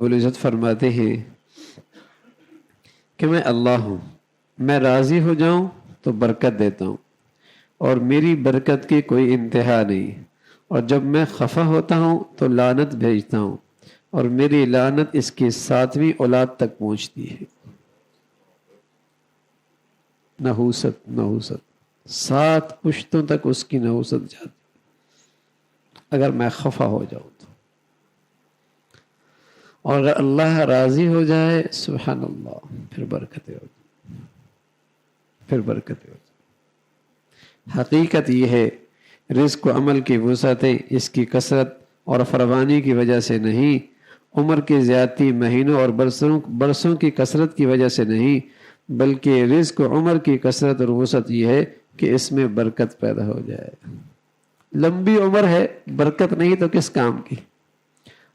رب العزت فرماتے ہیں کہ میں اللہ ہوں، میں راضی ہو جاؤں تو برکت دیتا ہوں اور میری برکت کی کوئی انتہا نہیں، اور جب میں خفا ہوتا ہوں تو لعنت بھیجتا ہوں اور میری لعنت اس کی 7ویں اولاد تک پہنچتی ہے۔ نحوست 7 پشتوں تک اس کی نحوست جاتی اگر میں خفا ہو جاؤں تو، اور اگر اللہ راضی ہو جائے سبحان اللہ پھر برکتیں ہو جائیں، پھر برکتیں ہو جائیں۔ حقیقت یہ ہے رزق و عمل کی وسعتیں اس کی کثرت اور فراوانی کی وجہ سے نہیں، عمر کی زیادتی مہینوں اور برسوں کی کثرت کی وجہ سے نہیں، بلکہ رزق و عمر کی کثرت اور وسعت یہ ہے کہ اس میں برکت پیدا ہو جائے۔ لمبی عمر ہے برکت نہیں تو کس کام کی،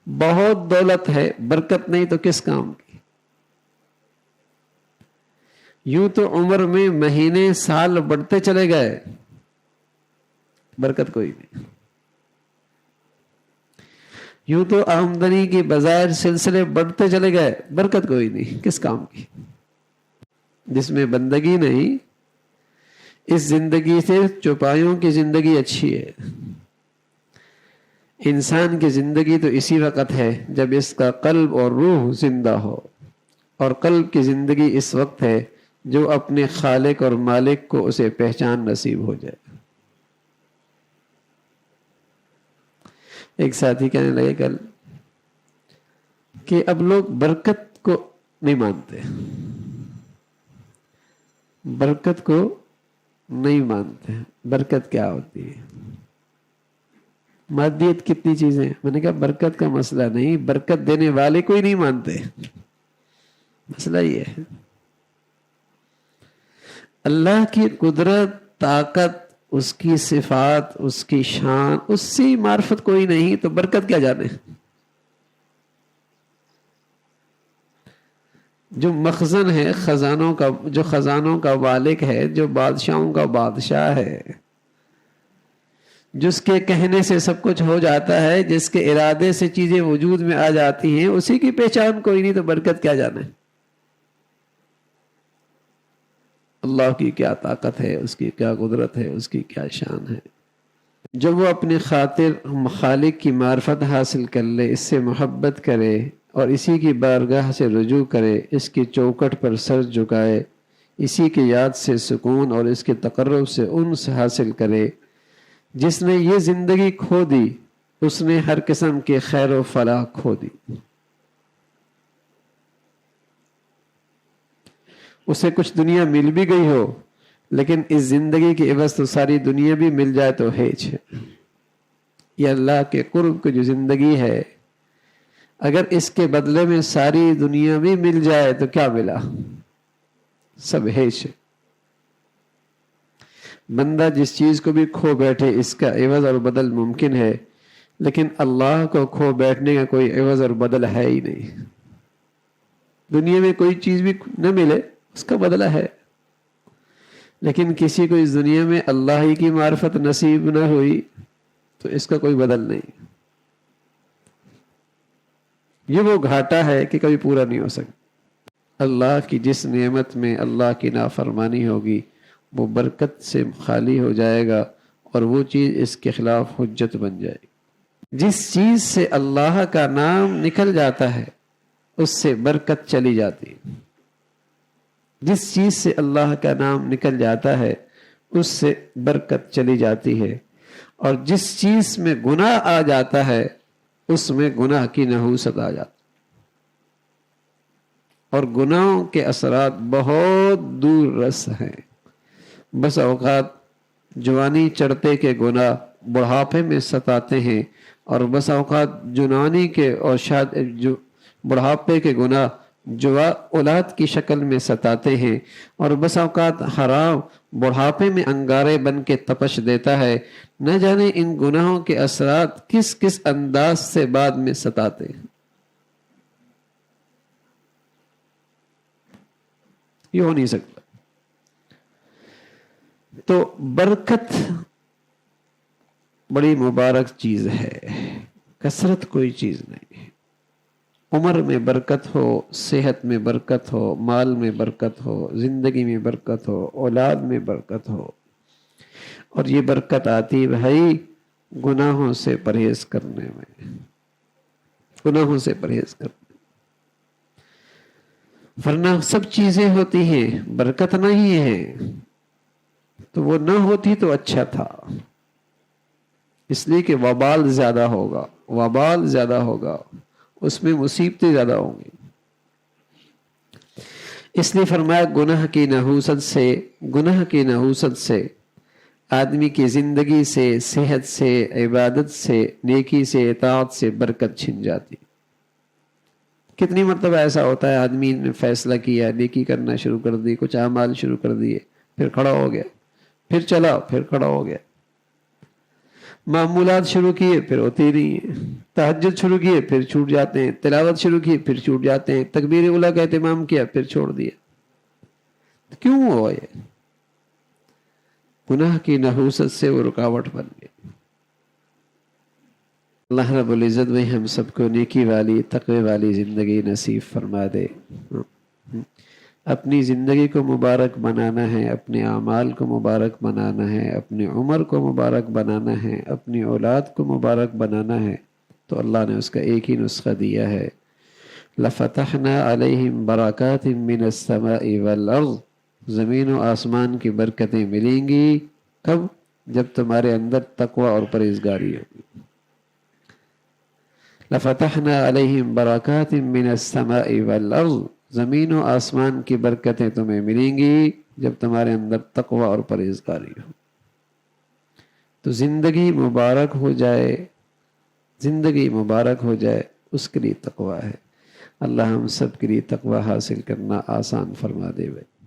بہت دولت ہے برکت نہیں تو کس کام کی۔ یوں تو عمر میں مہینے سال بڑھتے چلے گئے، برکت کوئی نہیں۔ یوں تو آمدنی کی بظاہر سلسلے بڑھتے چلے گئے، برکت کوئی نہیں، کس کام کی۔ جس میں بندگی نہیں، اس زندگی سے چوپایوں کی زندگی اچھی ہے۔ انسان کی زندگی تو اسی وقت ہے جب اس کا قلب اور روح زندہ ہو، اور قلب کی زندگی اس وقت ہے جو اپنے خالق اور مالک کو اسے پہچان نصیب ہو جائے۔ ایک ساتھی کہنے لگے کل کہ اب لوگ برکت کو نہیں مانتے، برکت کو نہیں مانتے۔ برکت کیا ہوتی ہے؟ مادیت کتنی چیزیں ہیں، میں نے کہا برکت کا مسئلہ نہیں، برکت دینے والے کو ہی نہیں مانتے، مسئلہ یہ ہے۔ اللہ کی قدرت، طاقت، اس کی صفات، اس کی شان، اس سے معرفت کوئی نہیں تو برکت کیا جانے۔ جو مخزن ہے خزانوں کا، جو خزانوں کا مالک ہے، جو بادشاہوں کا بادشاہ ہے، جس کے کہنے سے سب کچھ ہو جاتا ہے، جس کے ارادے سے چیزیں وجود میں آ جاتی ہیں، اسی کی پہچان کوئی نہیں تو برکت کیا جانے۔ اللہ کی کیا طاقت ہے، اس کی کیا قدرت ہے، اس کی کیا شان ہے۔ جب وہ اپنی خاطر خالق کی معرفت حاصل کر لے، اس سے محبت کرے اور اسی کی بارگاہ سے رجوع کرے، اس کی چوکٹ پر سر جھکائے، اسی کی یاد سے سکون اور اس کے تقرب سے انس حاصل کرے، جس نے یہ زندگی کھو دی اس نے ہر قسم کے خیر و فلاح کھو دی۔ اسے کچھ دنیا مل بھی گئی ہو، لیکن اس زندگی کی عوض تو ساری دنیا بھی مل جائے تو ہیچ ہے۔ یہ اللہ کے قرب کی جو زندگی ہے، اگر اس کے بدلے میں ساری دنیا بھی مل جائے تو کیا ملا؟ سب ہیچ ہے۔ بندہ جس چیز کو بھی کھو بیٹھے اس کا عوض اور بدل ممکن ہے، لیکن اللہ کو کھو بیٹھنے کا کوئی عوض اور بدل ہے ہی نہیں۔ دنیا میں کوئی چیز بھی نہ ملے اس کا بدلہ ہے، لیکن کسی کو اس دنیا میں اللہ ہی کی معرفت نصیب نہ ہوئی تو اس کا کوئی بدل نہیں۔ یہ وہ گھاٹا ہے کہ کبھی پورا نہیں ہو سکتا۔ اللہ کی جس نعمت میں اللہ کی نافرمانی ہوگی وہ برکت سے خالی ہو جائے گا اور وہ چیز اس کے خلاف حجت بن جائے گی۔ جس چیز سے اللہ کا نام نکل جاتا ہے اس سے برکت چلی جاتی ہے۔ جس چیز سے اللہ کا نام نکل جاتا ہے اس سے برکت چلی جاتی ہے، اور جس چیز میں گناہ آ جاتا ہے اس میں گناہ کی نحوست آ جاتی، اور گناہوں کے اثرات بہت دور رس ہیں۔ بس اوقات جوانی چڑھتے کے گناہ بڑھاپے میں ستاتے ہیں، اور بس اوقات جوانی کے اور بڑھاپے کے گناہ اولاد کی شکل میں ستاتے ہیں، اور بس اوقات حرام بڑھاپے میں انگارے بن کے تپش دیتا ہے۔ نہ جانے ان گناہوں کے اثرات کس کس انداز سے بعد میں ستاتے ہیں۔ یہ ہو نہیں سکتا۔ تو برکت بڑی مبارک چیز ہے، کثرت کوئی چیز نہیں ہے۔ عمر میں برکت ہو، صحت میں برکت ہو، مال میں برکت ہو، زندگی میں برکت ہو، اولاد میں برکت ہو. اور یہ برکت آتی بھائی گناہوں سے پرہیز کرنے میں، گناہوں سے پرہیز کرنے. ورنہ سب چیزیں ہوتی ہیں، برکت نہیں ہے تو وہ نہ ہوتی تو اچھا تھا. اس لیے کہ وبال زیادہ ہوگا، وبال زیادہ ہوگا، اس میں مصیبتیں زیادہ ہوں گی. اس لیے فرمایا گناہ کی نحوست سے آدمی کی زندگی سے، صحت سے، عبادت سے، نیکی سے، اطاعت سے برکت چھن جاتی. کتنی مرتبہ ایسا ہوتا ہے آدمی نے فیصلہ کیا، نیکی کرنا شروع کر دی، کچھ اعمال شروع کر دیے، پھر کھڑا ہو گیا، پھر چلا، پھر کھڑا ہو گیا. معمولات شروع کیے پھر ہوتی نہیں ہیں، تہجد شروع کیے پھر چھوٹ جاتے ہیں، تلاوت شروع کی پھر چھوٹ جاتے ہیں، تکبیر اولیٰ کا اہتمام کیا پھر چھوڑ دیا. کیوں ہوا یہ؟ گناہ کی نحوست سے وہ رکاوٹ بن گئی. اللہ رب العزت میں ہم سب کو نیکی والی، تقوی والی زندگی نصیب فرما دے. اپنی زندگی کو مبارک بنانا ہے، اپنے اعمال کو مبارک بنانا ہے، اپنی عمر کو مبارک بنانا ہے، اپنی اولاد کو مبارک بنانا ہے تو اللہ نے اس کا ایک ہی نسخہ دیا ہے. لَفَتَحْنَا عَلَيْهِمْ بَرَكَاتٍ مِّنَ السَّمَاءِ وَالْأَرْضِ. زمین و آسمان کی برکتیں ملیں گی. کب؟ جب تمہارے اندر تقوی اور پرہیزگاری ہوگی. لَفَتَحْنَا عَلَيْهِمْ بَرَكَاتٍ مِّنَ السَّمَاءِ وَالْأَرْضِ. زمین و آسمان کی برکتیں تمہیں ملیں گی جب تمہارے اندر تقوی اور پرہیزگاری ہو. تو زندگی مبارک ہو جائے، زندگی مبارک ہو جائے، اس کے لیے تقوی ہے. اللہ ہم سب کے لیے تقوی حاصل کرنا آسان فرما دے بھائی.